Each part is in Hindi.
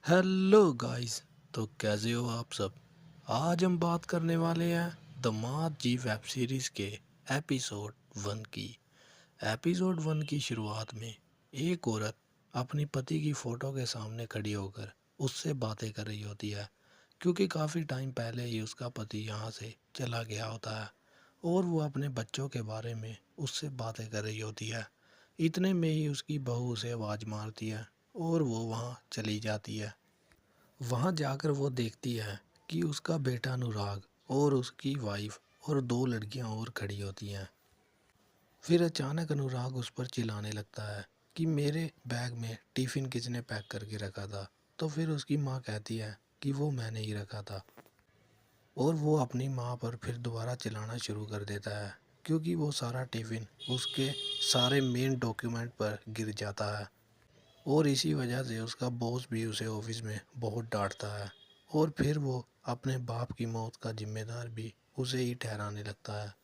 Hello guys. तो कैसे हो आप सब। आज हम बात करने वाले हैं दमाद जी वेब सीरीज़ के एपिसोड 1 की। एपिसोड 1 की शुरुआत में एक औरत अपनी पति की फ़ोटो के सामने खड़ी होकर उससे बातें कर रही होती है, क्योंकि काफ़ी टाइम पहले ही उसका पति यहाँ से चला गया होता है और वो अपने बच्चों के बारे में उससे बातें कर रही होती है। इतने में ही उसकी बहू उसे आवाज़ मारती है और वो वहाँ चली जाती है। वहाँ जाकर वो देखती है कि उसका बेटा अनुराग और उसकी वाइफ और दो लड़कियाँ और खड़ी होती हैं। फिर अचानक अनुराग उस पर चिल्लाने लगता है कि मेरे बैग में टिफ़िन किसने पैक करके रखा था। तो फिर उसकी माँ कहती है कि वो मैंने ही रखा था। और वो अपनी माँ पर फिर दोबारा चिल्लाना शुरू कर देता है, क्योंकि वो सारा टिफ़िन उसके सारे मेन डॉक्यूमेंट पर गिर जाता है। और इसी वजह से उसका बॉस भी उसे ऑफिस में बहुत डांटता है। और फिर वो अपने बाप की मौत का जिम्मेदार भी उसे ही ठहराने लगता है।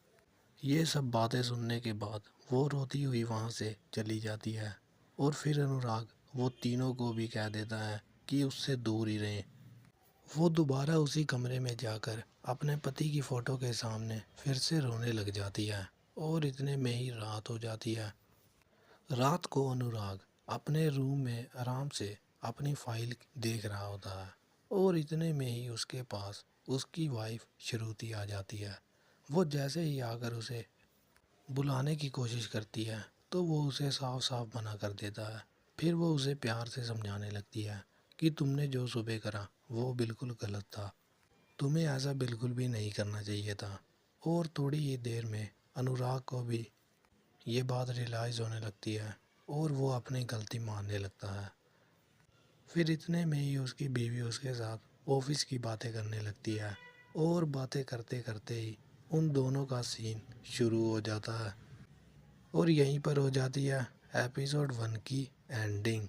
ये सब बातें सुनने के बाद वो रोती हुई वहाँ से चली जाती है। और फिर अनुराग वो तीनों को भी कह देता है कि उससे दूर ही रहें। वो दोबारा उसी कमरे में जाकर अपने पति की फ़ोटो के सामने फिर से रोने लग जाती है। और इतने में ही रात हो जाती है। रात को अनुराग अपने रूम में आराम से अपनी फाइल देख रहा होता है और इतने में ही उसके पास उसकी वाइफ श्रुति आ जाती है। वो जैसे ही आकर उसे बुलाने की कोशिश करती है तो वो उसे साफ साफ मना कर देता है। फिर वो उसे प्यार से समझाने लगती है कि तुमने जो सुबह करा वो बिल्कुल गलत था। तुम्हें ऐसा बिल्कुल भी नहीं करना चाहिए था। और थोड़ी ही देर में अनुराग को भी ये बात रियलाइज़ होने लगती है और वो अपनी गलती मानने लगता है। फिर इतने में ही उसकी बीवी उसके साथ ऑफिस की बातें करने लगती है और बातें करते करते ही उन दोनों का सीन शुरू हो जाता है। और यहीं पर हो जाती है एपिसोड 1 की एंडिंग।